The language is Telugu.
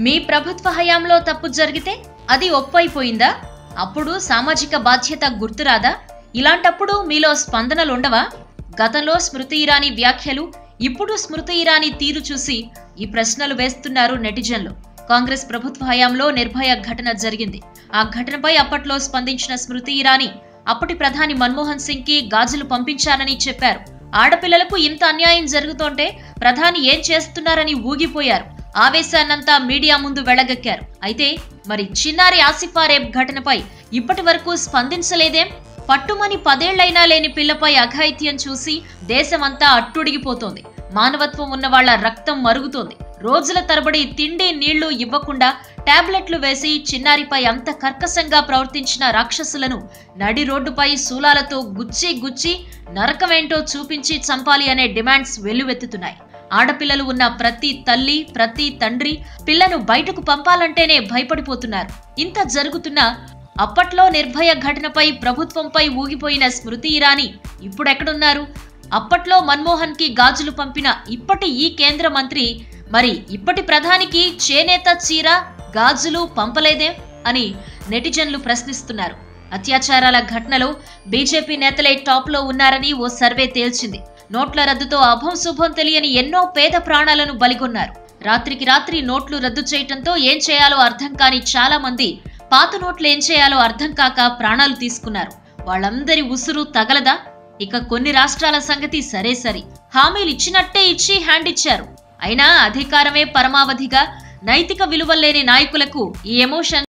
మీ ప్రభుత్వ హయాంలో తప్పు జరిగితే అది ఒప్పైపోయిందా? అప్పుడు సామాజిక బాధ్యత గుర్తురాదా? ఇలాంటప్పుడు మీలో స్పందనలుండవా? గతంలో స్మృతి ఇరానీ వ్యాఖ్యలు, ఇప్పుడు స్మృతి ఇరానీ తీరు చూసి ఈ ప్రశ్నలు వేస్తున్నారు నెటిజన్లు. కాంగ్రెస్ ప్రభుత్వ హయాంలో నిర్భయ ఘటన జరిగింది. ఆ ఘటనపై అప్పట్లో స్పందించిన స్మృతి ఇరానీ అప్పటి ప్రధాని మన్మోహన్ సింగ్ కి గాజులు పంపించానని చెప్పారు. ఆడపిల్లలకు ఇంత అన్యాయం జరుగుతుంటే ప్రధాని ఏం చేస్తున్నారని ఊగిపోయారు. ఆవేశాన్నంతా మీడియా ముందు వెళ్లగక్కారు. అయితే మరి చిన్నారి ఆసిఫా రేప్ ఘటనపై ఇప్పటి వరకు స్పందించలేదేం? పట్టుమని 10 ఏళ్లైనా లేని పిల్లపై అఘాయిత్యం చూసి దేశమంతా అట్టుడిగిపోతోంది. మానవత్వం ఉన్న వాళ్ల రక్తం మరుగుతోంది. రోజుల తరబడి తిండి నీళ్లు ఇవ్వకుండా టాబ్లెట్లు వేసి చిన్నారిపై అంత కర్కశంగా ప్రవర్తించిన రాక్షసులను నడి రోడ్డుపై శూలాలతో గుచ్చి నరకమేంటో చూపించి చంపాలి అనే డిమాండ్స్ వెల్లువెత్తుతున్నాయి. ఆడపిల్లలు ఉన్న ప్రతి తల్లి, ప్రతి తండ్రి పిల్లను బయటకు పంపాలంటేనే భయపడిపోతున్నారు. ఇంత జరుగుతున్నా అప్పట్లో నిర్భయ ఘటనపై ప్రభుత్వంపై ఊగిపోయిన స్మృతి ఇరానీ ఇప్పుడెక్కడున్నారు? అప్పట్లో మన్మోహన్ కి గాజులు పంపిన ఇప్పటి ఈ కేంద్ర మంత్రి మరి ఇప్పటి ప్రధానికి చేనేత చీర, గాజులు పంపలేదే అని నెటిజన్లు ప్రశ్నిస్తున్నారు. అత్యాచారాల ఘటనలో బీజేపీ నేతలే టాప్ లో ఉన్నారని ఓ సర్వే తేల్చింది. నోట్ల రద్దుతో అభం శుభం తెలియని ఎన్నో పేద ప్రాణాలను బలిగొన్నారు. రాత్రికి రాత్రి నోట్లు రద్దు చేయటంతో ఏం చేయాలో అర్థం కాని చాలా మంది పాత నోట్లు ఏం చేయాలో అర్థం కాక ప్రాణాలు తీసుకున్నారు. వాళ్ళందరి ఉసురు తగలదా? ఇక కొన్ని రాష్ట్రాల సంగతి సరే, హామీలు ఇచ్చినట్టే ఇచ్చి హ్యాండ్ ఇచ్చారు. అయినా అధికారమే పరమావధిగా నైతిక విలువలేని నాయకులకు ఈ ఎమోషన్